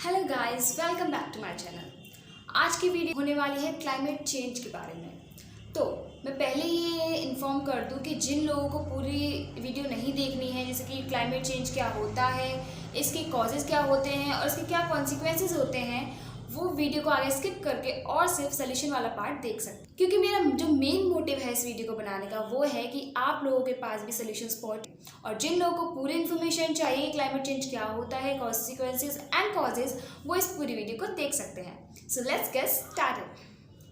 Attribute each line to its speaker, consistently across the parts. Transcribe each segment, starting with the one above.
Speaker 1: Hello guys, welcome back to my channel. आज की video होने वाली है क्लाइमेट चेंज के बारे में। तो मैं पहले ये इन्फॉर्म कर दूं कि जिन लोगों को पूरी वीडियो नहीं देखनी है, जैसे कि क्लाइमेट चेंज क्या होता है, इसके कॉजेज़ क्या होते हैं और इसके क्या कॉन्सिक्वेंसेज होते हैं, वो वीडियो को आगे स्किप करके और सिर्फ सॉल्यूशन वाला पार्ट देख सकते हैं। क्योंकि मेरा जो मेन मोटिव है इस वीडियो को बनाने का वो है कि आप लोगों के पास भी सॉल्यूशंस पहुंचे, और जिन लोगों को पूरी इन्फॉर्मेशन चाहिए क्लाइमेट चेंज क्या होता है, कॉन्सिक्वेंसेज एंड कॉजेज, वो इस पूरी वीडियो को देख सकते हैं। So let's get started.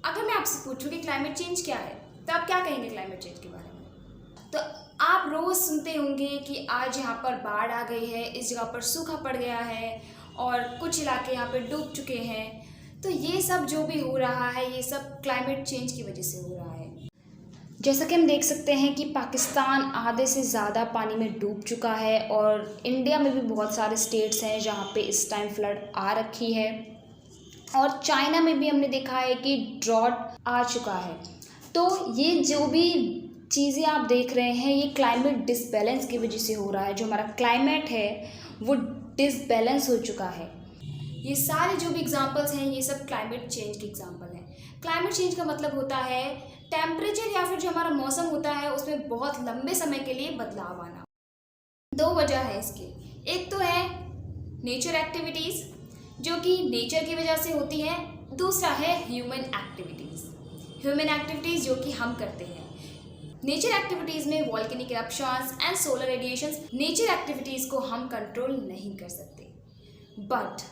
Speaker 1: अगर मैं आपसे पूछूं कि क्लाइमेट चेंज क्या है, तो आप क्या कहेंगे क्लाइमेट चेंज के बारे में? तो आप रोज़ सुनते होंगे कि आज यहाँ पर बाढ़ आ गई है, इस जगह पर सूखा पड़ गया है और कुछ इलाके यहाँ पे डूब चुके हैं। तो ये सब जो भी हो रहा है, ये सब क्लाइमेट चेंज की वजह से हो रहा है। जैसा कि हम देख सकते हैं कि पाकिस्तान आधे से ज़्यादा पानी में डूब चुका है, और इंडिया में भी बहुत सारे स्टेट्स हैं जहाँ पे इस टाइम फ्लड आ रखी है, और चाइना में भी हमने देखा है कि ड्रॉट आ चुका है। तो ये जो भी चीज़ें आप देख रहे हैं, ये क्लाइमेट डिसबैलेंस की वजह से हो रहा है। जो हमारा क्लाइमेट है वो डिसबैलेंस हो चुका है। ये सारे जो भी एग्जांपल्स हैं, ये सब क्लाइमेट चेंज के एग्जांपल हैं। क्लाइमेट चेंज का मतलब होता है टेम्परेचर या फिर जो हमारा मौसम होता है उसमें बहुत लंबे समय के लिए बदलाव आना। दो वजह है इसकी। एक तो है नेचर एक्टिविटीज़, जो कि नेचर की वजह से होती है। दूसरा है ह्यूमन एक्टिविटीज़ जो कि हम करते हैं। नेचर एक्टिविटीज़ में volcanic eruptions and solar radiations, nature activities को हम कंट्रोल नहीं कर सकते, but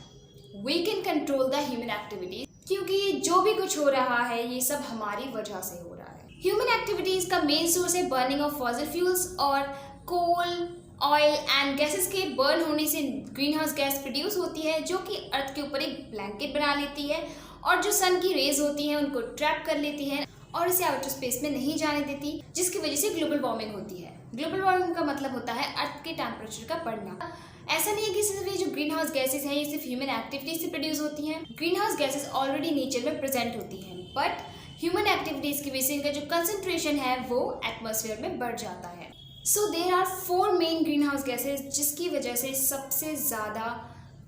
Speaker 1: we can control the human activities, क्योंकि जो भी कुछ हो रहा है ये सब हमारी वजह से हो रहा है। ह्यूमन एक्टिविटीज़ का मेन सोर्स है बर्निंग ऑफ फॉसिल फ्यूल्स और कोल, ऑयल एंड गैसेस के बर्न होने से ग्रीन हाउस गैस प्रोड्यूस होती है, जो कि अर्थ के ऊपर एक ब्लैंकेट बना लेती है और जो सन की रेज होती हैं उनको ट्रैप कर लेती है और इसे आउटर स्पेस में नहीं जाने देती, जिसकी वजह से ग्लोबल वार्मिंग होती है। ग्लोबल वार्मिंग का मतलब होता है अर्थ के टेम्परेचर का बढ़ना। ऐसा नहीं है कि सिर्फ ये जो ग्रीन हाउस गैसेज हैं ये सिर्फ ह्यूमन एक्टिविटीज से प्रोड्यूस होती हैं। Green house gases already nature में प्रेजेंट होती हैं, बट ह्यूमन एक्टिविटीज की वजह से इनका जो कंसंट्रेशन है वो एटमॉस्फेयर में बढ़ जाता है। So there are 4 main greenhouse gases जिसकी वजह से सबसे ज़्यादा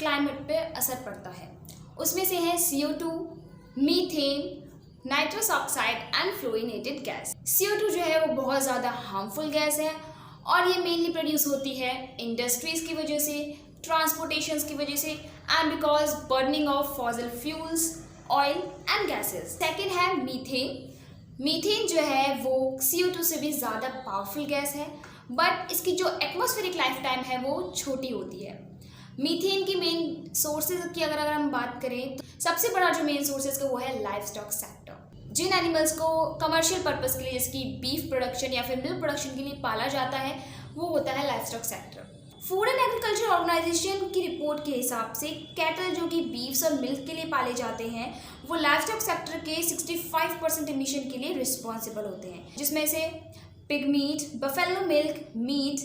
Speaker 1: क्लाइमेट पे असर पड़ता है। उसमें से है CO2, methane, nitrous oxide and fluorinated gas. CO2 जो है वो बहुत ज़्यादा हार्मफुल गैस है, और ये मेनली प्रोड्यूस होती है इंडस्ट्रीज़ की वजह से, ट्रांसपोर्टेशंस की वजह से, and because burning of fossil fuels, oil and gases. Second है मीथेन। मीथेन जो है वो CO2 से भी ज़्यादा पावरफुल गैस है, बट इसकी जो एटमॉस्फेरिक लाइफ टाइम है वो छोटी होती है। मीथेन की मेन सोर्सेज की अगर हम बात करें, तो सबसे बड़ा जो मेन सोर्सेज का वो है लाइफ स्टॉक सेक्टर। जिन एनिमल्स को कमर्शियल पर्पस के लिए, जैसे कि बीफ प्रोडक्शन या फिर मिल्क प्रोडक्शन के लिए पाला जाता है, वो होता है livestock sector. Food and agriculture organization की रिपोर्ट के हिसाब से कैटल जो कि बीफ्स और मिल्क के लिए पाले जाते हैं, वो लाइफ स्टॉक सेक्टर के 65% इमिशन के लिए रिस्पॉन्सिबल होते हैं, जिसमें से pig meat, buffalo milk, meat,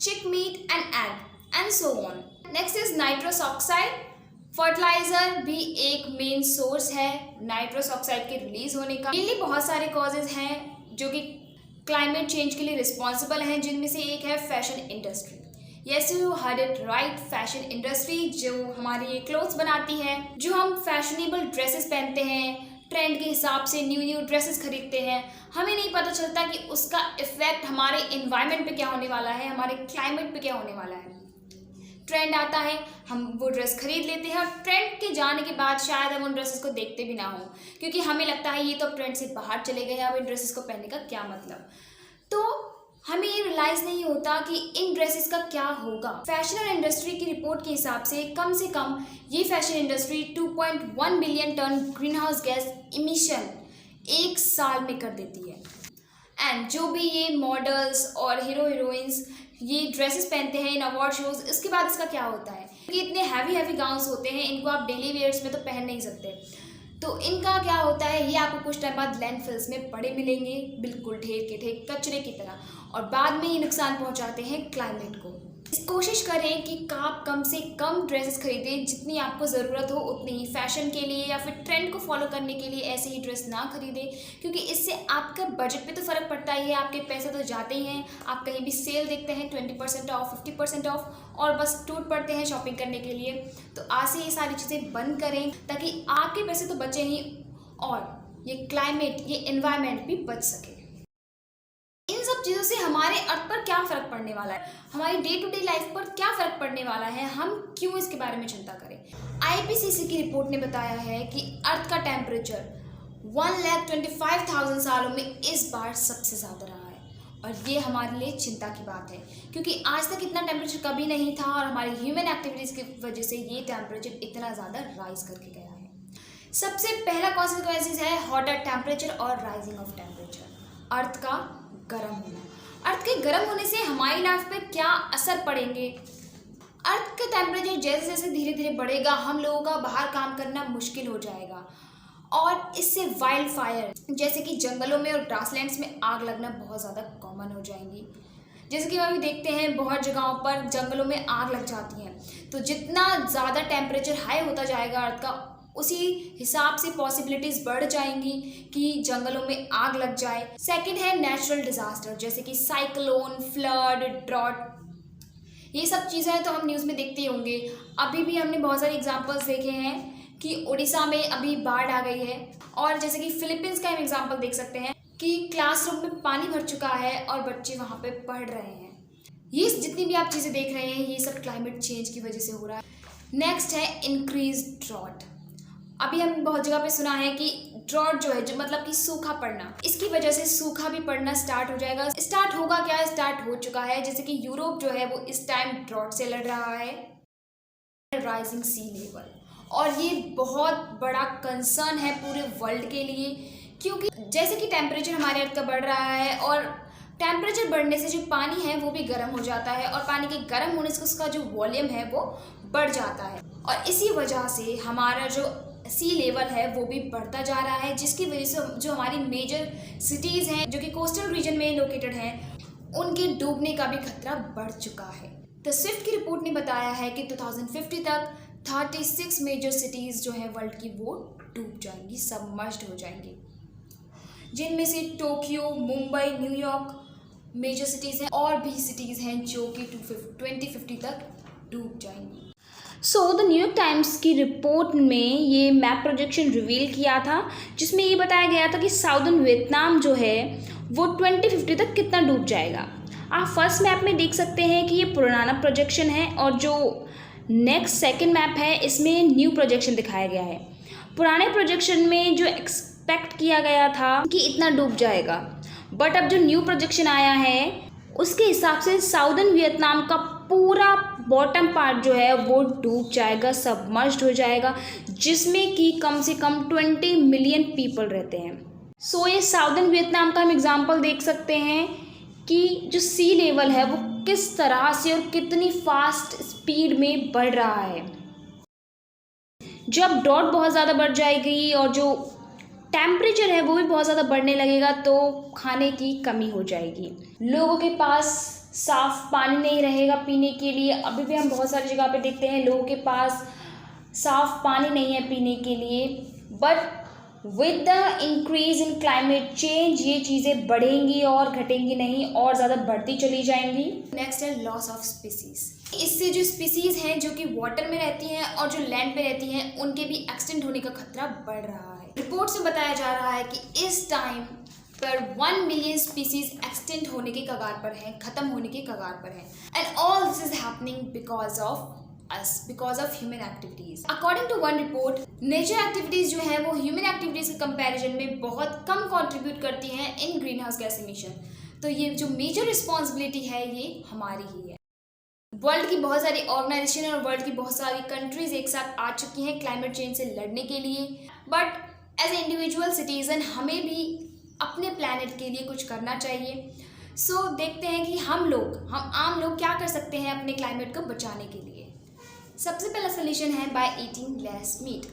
Speaker 1: chick meat and egg and so on. Next is nitrous oxide. Fertiliser भी एक मेन सोर्स है नाइट्रस ऑक्साइड के रिलीज होने का। मेनली बहुत सारे कॉजेज हैं जो कि क्लाइमेट चेंज के लिए रिस्पॉन्सिबल हैं, जिनमें से एक है fashion industry. Yes, you heard it right, fashion industry जो हमारी क्लोथ्स बनाती है, जो हम फैशनेबल ड्रेसेस पहनते हैं, ट्रेंड के हिसाब से न्यू ड्रेसेस खरीदते हैं, हमें नहीं पता चलता कि उसका इफेक्ट हमारे इन्वायरमेंट पे क्या होने वाला है, हमारे क्लाइमेट पे क्या होने वाला है। ट्रेंड आता है, हम वो ड्रेस खरीद लेते हैं, और ट्रेंड के जाने के बाद शायद हम उन ड्रेसेस को देखते भी ना हो, क्योंकि हमें लगता है ये तो ट्रेंड से बाहर चले गए, अब इन ड्रेसेस को पहनने का क्या मतलब। तो हमें ये रियलाइज़ नहीं होता कि इन ड्रेसेस का क्या होगा। फैशन इंडस्ट्री की रिपोर्ट के हिसाब से कम ये fashion industry 2.1 billion ton greenhouse gas emission एक साल में कर देती है। एंड जो भी ये मॉडल्स और हीरोइंस ये ड्रेसेस पहनते हैं इन अवार्ड शोज, इसके बाद इसका क्या होता है, क्योंकि इतने हैवी गाउन्स होते हैं, इनको आप डेली वेयर्स में तो पहन नहीं सकते। तो इनका क्या होता है, ये आपको कुछ टाइम बाद लैंडफिल्स में पड़े मिलेंगे, बिल्कुल ढेर के ढेर कचरे की तरह, और बाद में ये नुकसान पहुंचाते हैं क्लाइमेट को। कोशिश करें कि आप कम से कम ड्रेसेस खरीदें, जितनी आपको ज़रूरत हो उतनी ही। फैशन के लिए या फिर ट्रेंड को फॉलो करने के लिए ऐसे ही ड्रेस ना खरीदें, क्योंकि इससे आपका बजट पे तो फ़र्क पड़ता ही है, आपके पैसे तो जाते ही हैं। आप कहीं भी सेल देखते हैं 20% ऑफ, 50% ऑफ, और बस टूट पड़ते हैं शॉपिंग करने के लिए। तो आज से ये सारी चीज़ें बंद करें ताकि आपके पैसे तो बचे ही और ये क्लाइमेट, ये एनवायरनमेंट भी बच सके। इन सब चीज़ों से हमारे अर्थ पर क्या फ़र्क पड़ने वाला है, हमारी डे टू डे लाइफ पर क्या फ़र्क पड़ने वाला है, हम क्यों इसके बारे में चिंता करें। आईपीसीसी की रिपोर्ट ने बताया है कि अर्थ का टेम्परेचर 1,25,000 सालों में इस बार सबसे ज़्यादा रहा है, और ये हमारे लिए चिंता की बात है, क्योंकि आज तक इतना टेम्परेचर कभी नहीं था, और हमारी ह्यूमन एक्टिविटीज़ की वजह से ये टेम्परेचर इतना ज़्यादा राइज करके गया है। सबसे पहला कॉन्सिक्वेंसेस है हॉटर टेम्परेचर और राइजिंग ऑफ टेम्परेचर। अर्थ का गर्म होना, अर्थ के गर्म होने से हमारी लाइफ पे क्या असर पड़ेंगे। अर्थ का टेम्परेचर जैसे जैसे धीरे धीरे बढ़ेगा, हम लोगों का बाहर काम करना मुश्किल हो जाएगा, और इससे वाइल्ड फायर जैसे कि जंगलों में और ग्रासलैंड्स में आग लगना बहुत ज़्यादा कॉमन हो जाएंगी। जैसे कि हम अभी देखते हैं बहुत जगहों पर जंगलों में आग लग जाती है। तो जितना ज़्यादा टेम्परेचर हाई होता जाएगा अर्थ का, उसी हिसाब से पॉसिबिलिटीज़ बढ़ जाएंगी कि जंगलों में आग लग जाए। सेकंड है नेचुरल डिज़ास्टर, जैसे कि साइक्लोन, फ्लड, ड्रॉट, ये सब चीज़ें तो हम न्यूज़ में देखते ही होंगे। अभी भी हमने बहुत सारे एग्जांपल्स देखे हैं कि उड़ीसा में अभी बाढ़ आ गई है, और जैसे कि फिलीपींस का हम एग्जांपल देख सकते हैं कि क्लासरूम में पानी भर चुका है और बच्चे वहाँ पे पढ़ रहे हैं। ये जितनी भी आप चीज़ें देख रहे हैं, ये सब क्लाइमेट चेंज की वजह से हो रहा है। नेक्स्ट है इंक्रीज ड्रॉट। अभी हम बहुत जगह पे सुना है कि ड्रॉट जो है, जो मतलब कि सूखा पड़ना, इसकी वजह से सूखा भी पड़ना स्टार्ट हो जाएगा। स्टार्ट होगा क्या, स्टार्ट हो चुका है। जैसे कि यूरोप जो है वो इस टाइम ड्रॉट से लड़ रहा है। राइजिंग सी लेवल, और ये बहुत बड़ा कंसर्न है पूरे वर्ल्ड के लिए, क्योंकि जैसे कि टेम्परेचर हमारे अर्थ का बढ़ रहा है, और टेम्परेचर बढ़ने से जो पानी है वो भी गर्म हो जाता है, और पानी के गर्म होने से उसका जो वॉल्यूम है वो बढ़ जाता है, और इसी वजह से हमारा जो सी लेवल है वो भी बढ़ता जा रहा है, जिसकी वजह से जो हमारी मेजर सिटीज़ हैं जो कि कोस्टल रीजन में लोकेटेड हैं, उनके डूबने का भी खतरा बढ़ चुका है। द स्विफ्ट की रिपोर्ट ने बताया है कि 2050 तक 36 मेजर सिटीज़ जो हैं वर्ल्ड की वो डूब जाएंगी, सबमर्ज्ड हो जाएंगी, जिनमें से Tokyo, Mumbai, New York major cities हैं, और भी सिटीज़ हैं जो कि 2050 तक डूब जाएंगी। द न्यूयॉर्क टाइम्स की रिपोर्ट में ये मैप प्रोजेक्शन रिवील किया था, जिसमें ये बताया गया था कि साउदर्न वियतनाम जो है वो 2050 तक कितना डूब जाएगा। आप फर्स्ट मैप में देख सकते हैं कि ये पुराना प्रोजेक्शन है, और जो नेक्स्ट सेकंड मैप है इसमें न्यू प्रोजेक्शन दिखाया गया है। पुराने प्रोजेक्शन में जो एक्सपेक्ट किया गया था कि इतना डूब जाएगा, बट अब जो न्यू प्रोजेक्शन आया है उसके हिसाब से साउदर्न वियतनाम का पूरा बॉटम पार्ट जो है वो डूब जाएगा, सबमर्ज्ड हो जाएगा, जिसमें कि कम से कम 20 मिलियन पीपल रहते हैं। ये साउदर्न वियतनाम का हम एग्जांपल देख सकते हैं कि जो सी लेवल है वो किस तरह से और कितनी फास्ट स्पीड में बढ़ रहा है। जब ड्रॉट बहुत ज़्यादा बढ़ जाएगी और जो टेम्परेचर है वो भी बहुत ज़्यादा बढ़ने लगेगा, तो खाने की कमी हो जाएगी, लोगों के पास साफ़ पानी नहीं रहेगा पीने के लिए। अभी भी हम बहुत सारी जगह पे देखते हैं लोगों के पास साफ़ पानी नहीं है पीने के लिए। But with the increase in climate change ये चीज़ें बढ़ेंगी और घटेंगी नहीं, और ज़्यादा बढ़ती चली जाएंगी। नेक्स्ट है लॉस ऑफ स्पीसीज। इससे जो स्पीसीज हैं जो कि वाटर में रहती हैं और जो लैंड पे रहती हैं, उनके भी एक्सटेंट होने का खतरा बढ़ रहा है। रिपोर्ट से बताया जा रहा है कि इस टाइम पर 1 मिलियन स्पीसीज एक्सटेंट होने के कगार पर हैं, खत्म होने के कगार पर हैं, and all this is happening because of us, because of human activities. According to one report, nature activities जो है वो ह्यूमन एक्टिविटीज़ के कंपैरिजन में बहुत कम कंट्रीब्यूट करती हैं इन ग्रीन हाउस गैस इमिशन। तो ये जो मेजर रिस्पॉन्सिबिलिटी है ये हमारी ही है। वर्ल्ड की बहुत सारी ऑर्गेनाइजेशन और वर्ल्ड की बहुत सारी कंट्रीज एक साथ आ चुकी हैं क्लाइमेट चेंज से लड़ने के लिए, but as a individual citizen हमें भी अपने प्लैनेट के लिए कुछ करना चाहिए। देखते हैं कि हम आम लोग क्या कर सकते हैं अपने क्लाइमेट को बचाने के लिए। सबसे पहला सोल्यूशन है by eating less meat.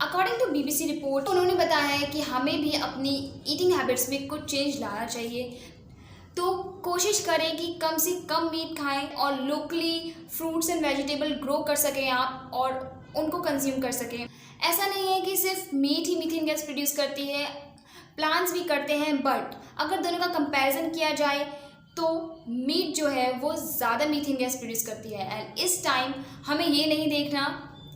Speaker 1: According to BBC report, उन्होंने बताया है कि हमें भी अपनी ईटिंग हैबिट्स में कुछ चेंज लाना चाहिए। तो कोशिश करें कि कम से कम मीट खाएं और locally fruits and vegetable grow कर सकें आप और उनको कंज्यूम कर सकें। ऐसा नहीं है कि सिर्फ मीट ही मीथेन गैस प्रोड्यूस करती है, प्लांट्स भी करते हैं, बट अगर दोनों का कंपैरिजन किया जाए तो मीट जो है वो ज़्यादा मीथेन गैस प्रोड्यूस करती है। एंड इस टाइम हमें ये नहीं देखना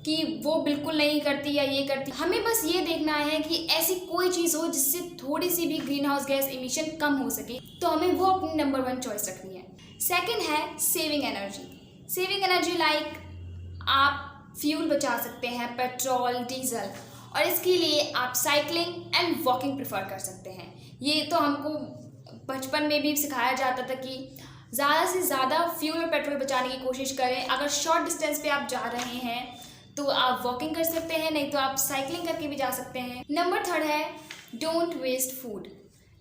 Speaker 1: कि वो बिल्कुल नहीं करती या ये करती, हमें बस ये देखना है कि ऐसी कोई चीज़ हो जिससे थोड़ी सी भी ग्रीन हाउस गैस इमिशन कम हो सके, तो हमें वो अपनी नंबर 1 चॉइस रखनी है। सेकंड है saving energy. Saving energy like आप फ्यूल बचा सकते हैं, पेट्रोल, डीजल, और इसके लिए आप साइकिलिंग एंड वॉकिंग प्रेफर कर सकते हैं। ये तो हमको बचपन में भी सिखाया जाता था कि ज़्यादा से ज़्यादा फ्यूल और पेट्रोल बचाने की कोशिश करें। अगर शॉर्ट डिस्टेंस पे आप जा रहे हैं तो आप वॉकिंग कर सकते हैं, नहीं तो आप साइकिलिंग करके भी जा सकते हैं। नंबर 3 है डोंट वेस्ट फूड।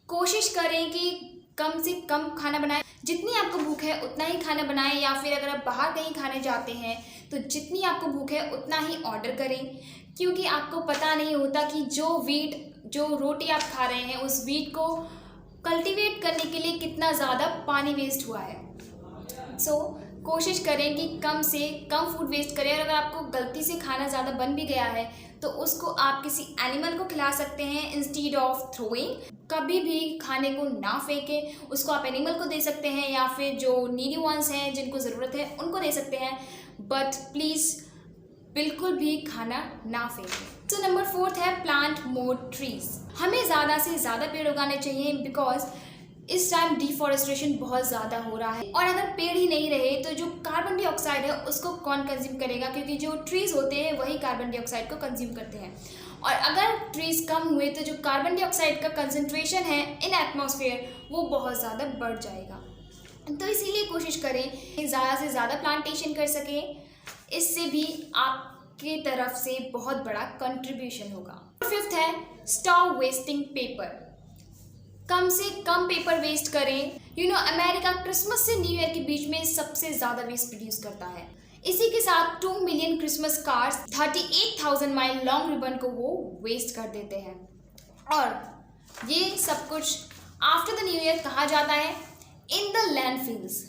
Speaker 1: कोशिश करें कि कम से कम खाना बनाएं, जितनी आपको भूख है उतना ही खाना बनाएं, या फिर अगर आप बाहर कहीं खाने जाते हैं तो जितनी आपको भूख है उतना ही ऑर्डर करें, क्योंकि आपको पता नहीं होता कि जो रोटी आप खा रहे हैं उस वीट को कल्टीवेट करने के लिए कितना ज़्यादा पानी वेस्ट हुआ है। सो कोशिश करें कि कम से कम फूड वेस्ट करें, और अगर आपको गलती से खाना ज़्यादा बन भी गया है तो उसको आप किसी एनिमल को खिला सकते हैं इंस्टीड ऑफ थ्रोइंग। कभी भी खाने को ना फेंकें, उसको आप एनिमल को दे सकते हैं या फिर जो नीडी वंस हैं जिनको ज़रूरत है उनको दे सकते हैं, बट प्लीज़ बिल्कुल भी खाना ना फेंकें। तो नंबर 4 है प्लांट मोर ट्रीज। हमें ज़्यादा से ज़्यादा पेड़ उगाने चाहिए, बिकॉज इस टाइम डिफॉरेस्टेशन बहुत ज़्यादा हो रहा है, और अगर पेड़ ही नहीं रहे तो जो कार्बन डाइऑक्साइड है उसको कौन कंज्यूम करेगा, क्योंकि जो ट्रीज़ होते हैं वही कार्बन डाइऑक्साइड को कंज्यूम करते हैं। और अगर ट्रीज़ कम हुए तो जो कार्बन डाइऑक्साइड का कंसंट्रेशन है इन एटमॉस्फेयर वो बहुत ज़्यादा बढ़ जाएगा। तो इसीलिए कोशिश करें कि ज़्यादा से ज़्यादा प्लांटेशन कर सकें, इससे भी आपकी तरफ से बहुत बड़ा कंट्रीब्यूशन होगा। 5th है स्टॉप वेस्टिंग पेपर। कम से कम पेपर वेस्ट करें। अमेरिका क्रिसमस से न्यू ईयर के बीच में सबसे ज़्यादा वेस्ट प्रोड्यूस करता है। इसी के साथ 2 million Christmas cards 38,000 mile long ribbon को वो वेस्ट कर देते हैं, और ये सब कुछ आफ्टर द न्यू ईयर कहा जाता है इन द लैंडफिल्स।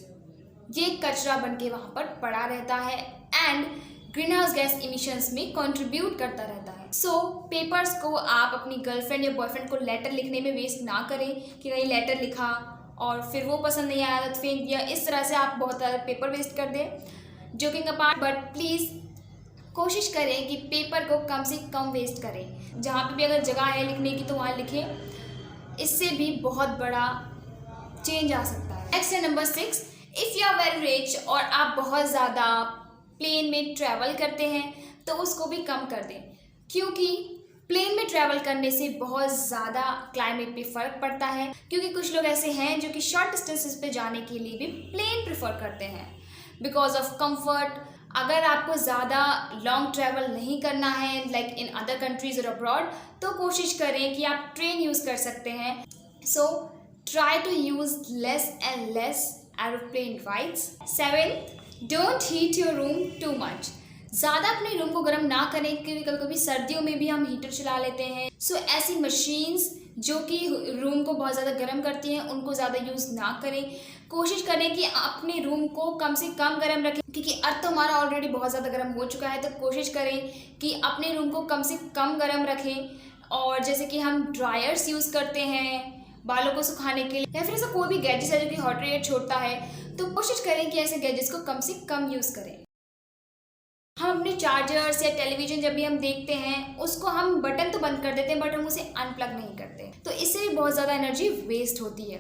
Speaker 1: ये कचरा बन के वहाँ पर पड़ा रहता है and green house gas emissions में कंट्रीब्यूट करता रहता है। सो पेपर्स को आप अपनी गर्लफ्रेंड या बॉयफ्रेंड को लेटर लिखने में वेस्ट ना करें कि कहीं लेटर लिखा और फिर वो पसंद नहीं आया तो फेंक दिया, इस तरह से आप बहुत ज़्यादा पेपर वेस्ट कर दें। जोकिंग अपार्ट, बट प्लीज़ कोशिश करें कि पेपर को कम से कम वेस्ट करें। जहाँ पे भी अगर जगह है लिखने की तो वहाँ लिखें, इससे भी बहुत बड़ा चेंज आ सकता है। नेक्स्ट है number 6, if you are very rich और आप बहुत ज़्यादा प्लेन में ट्रैवल करते हैं तो उसको भी कम कर दें, क्योंकि प्लेन में ट्रैवल करने से बहुत ज़्यादा क्लाइमेट पे फ़र्क पड़ता है। क्योंकि कुछ लोग ऐसे हैं जो कि शॉर्ट डिस्टेंसेस पे जाने के लिए भी प्लेन प्रेफर करते हैं बिकॉज ऑफ कंफर्ट। अगर आपको ज़्यादा लॉन्ग ट्रैवल नहीं करना है लाइक इन अदर कंट्रीज़ और अब्रॉड, तो कोशिश करें कि आप ट्रेन यूज़ कर सकते हैं। So try to use less and less aeroplane rides. 7th, don't heat your room too much. ज़्यादा अपने रूम को गर्म ना करें, क्योंकि कभी कभी सर्दियों में भी हम हीटर चला लेते हैं। सो ऐसी मशीन्स जो कि रूम को बहुत ज़्यादा गर्म करती हैं उनको ज़्यादा यूज़ ना करें। कोशिश करें कि अपने रूम को कम से कम गर्म रखें, क्योंकि अर्थ तो हमारा ऑलरेडी बहुत ज़्यादा गर्म हो चुका है। तो कोशिश करें कि अपने रूम को कम से कम गर्म रखें। और जैसे कि हम ड्रायर्स यूज़ करते हैं बालों को सुखाने के लिए, या फिर ऐसा कोई भी गैजेट्स है जो कि हॉट रेट छोड़ता है, तो कोशिश करें कि ऐसे गैजेट्स को कम से कम यूज़ करें। हम अपने चार्जर्स या टेलीविज़न जब भी हम देखते हैं उसको हम बटन तो बंद कर देते हैं, बट हम उसे अनप्लग नहीं करते, तो इससे भी बहुत ज़्यादा एनर्जी वेस्ट होती है।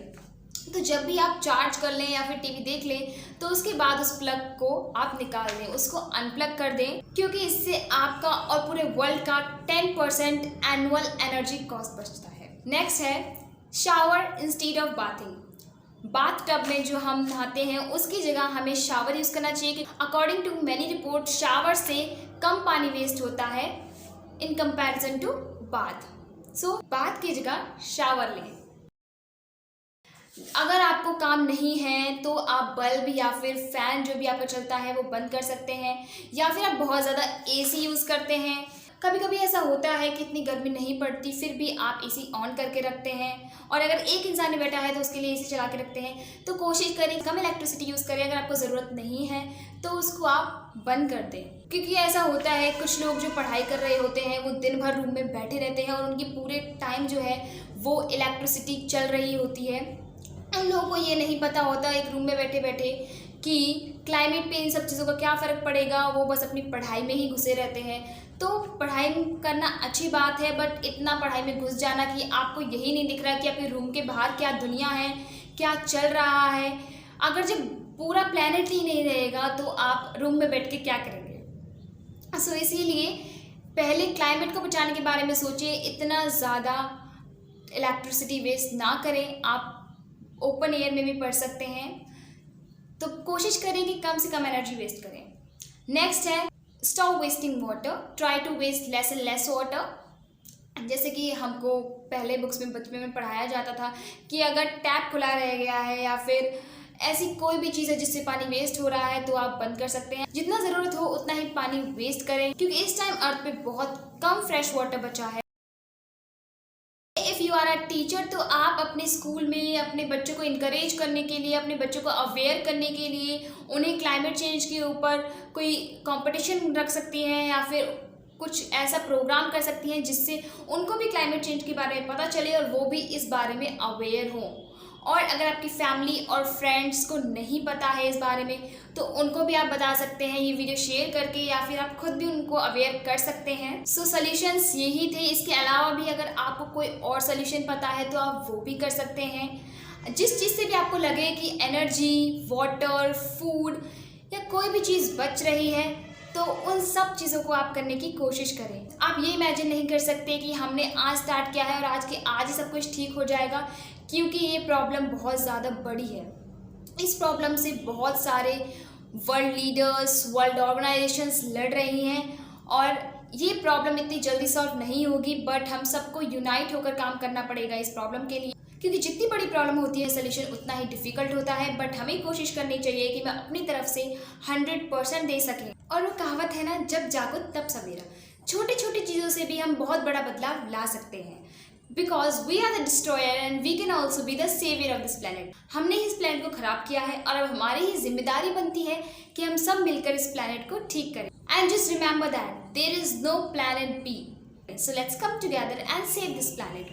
Speaker 1: तो जब भी आप चार्ज कर लें या फिर टीवी देख लें तो उसके बाद उस प्लग को आप निकाल दें, उसको अनप्लग कर दें, क्योंकि इससे आपका और पूरे वर्ल्ड का 10% एनुअल एनर्जी कॉस्ट बचता है। नेक्स्ट है shower instead of bathing. Bath tub में जो हम नहाते हैं उसकी जगह हमें शावर यूज़ करना चाहिए, कि according to many report shower से कम पानी वेस्ट होता है in comparison to bath. So bath की जगह शावर लें। अगर आपको काम नहीं है तो आप बल्ब या फिर फ़ैन जो भी आपका चलता है वो बंद कर सकते हैं, या फिर आप बहुत ज़्यादा एसी यूज़ करते हैं कभी कभी ऐसा होता है कि इतनी गर्मी नहीं पड़ती फिर भी आप एसी ऑन करके रखते हैं, और अगर एक इंसान ही बैठा है तो उसके लिए एसी चला के रखते हैं। तो कोशिश करें कम इलेक्ट्रिसिटी यूज़ करें, अगर आपको ज़रूरत नहीं है तो उसको आप बंद कर दें। क्योंकि ऐसा होता है कुछ लोग जो पढ़ाई कर रहे होते हैं वो दिन भर रूम में बैठे रहते हैं और उनकी पूरे टाइम जो है वो इलेक्ट्रिसिटी चल रही होती है। उन लोगों को ये नहीं पता होता एक रूम में बैठे बैठे कि क्लाइमेट पे इन सब चीज़ों का क्या फ़र्क पड़ेगा। वो बस अपनी पढ़ाई में ही घुसे रहते हैं। तो पढ़ाई करना अच्छी बात है, बट इतना पढ़ाई में घुस जाना कि आपको यही नहीं दिख रहा कि आपके रूम के बाहर क्या दुनिया है, क्या चल रहा है। अगर जब पूरा प्लेनेट ही नहीं रहेगा तो आप रूम में बैठ के क्या करेंगे। सो इसीलिए पहले क्लाइमेट को बचाने के बारे में सोचिए, इतना ज़्यादा इलेक्ट्रिसिटी वेस्ट ना करें। आप ओपन एयर में भी पढ़ सकते हैं, तो कोशिश करें कि कम से कम एनर्जी वेस्ट करें। नेक्स्ट है stop wasting water, try to waste less and less water. जैसे कि हमको पहले बुक्स में बचपन में पढ़ाया जाता था कि अगर टैप खुला रह गया है या फिर ऐसी कोई भी चीज़ है जिससे पानी वेस्ट हो रहा है तो आप बंद कर सकते हैं। जितना ज़रूरत हो उतना ही पानी वेस्ट करें, क्योंकि इस टाइम अर्थ पे बहुत कम फ्रेश वाटर बचा है। If you are a teacher तो आप अपने स्कूल में अपने बच्चों को इनकरेज करने के लिए, अपने बच्चों को अवेयर करने के लिए उन्हें क्लाइमेट चेंज के ऊपर कोई कंपटीशन रख सकती हैं या फिर कुछ ऐसा प्रोग्राम कर सकती हैं जिससे उनको भी क्लाइमेट चेंज के बारे में पता चले और वो भी इस बारे में अवेयर हों। और अगर आपकी फैमिली और फ्रेंड्स को नहीं पता है इस बारे में तो उनको भी आप बता सकते हैं ये वीडियो शेयर करके, या फिर आप खुद भी उनको अवेयर कर सकते हैं। सो सॉल्यूशंस यही थे। इसके अलावा भी अगर आपको कोई और सॉल्यूशन पता है तो आप वो भी कर सकते हैं। जिस चीज़ से भी आपको लगे कि एनर्जी, वाटर, फूड या कोई भी चीज़ बच रही है तो उन सब चीज़ों को आप करने की कोशिश करें। आप ये इमेजिन नहीं कर सकते कि हमने आज स्टार्ट किया है और आज के आज ही सब कुछ ठीक हो जाएगा, क्योंकि ये प्रॉब्लम बहुत ज़्यादा बड़ी है। इस प्रॉब्लम से बहुत सारे वर्ल्ड लीडर्स, वर्ल्ड ऑर्गेनाइजेशंस लड़ रही हैं और ये प्रॉब्लम इतनी जल्दी सॉल्व नहीं होगी, बट हम सबको यूनाइट होकर काम करना पड़ेगा इस प्रॉब्लम के लिए। क्योंकि जितनी बड़ी प्रॉब्लम होती है सोल्यूशन उतना ही डिफ़िकल्ट होता है, बट हमें कोशिश करनी चाहिए कि मैं अपनी तरफ से 100% दे सकें। और वो कहावत है ना, जब जागो तब सवेरा। छोटी छोटी चीज़ों से भी हम बहुत बड़ा बदलाव ला सकते हैं, because we are the destroyer and we can also be the saviour of this planet. हमने इस प्लेनेट को ख़राब किया है और अब हमारी ही जिम्मेदारी बनती है कि हम सब मिलकर इस प्लेनेट को ठीक करें। And just remember that there is no planet B, so let's come together and save this planet.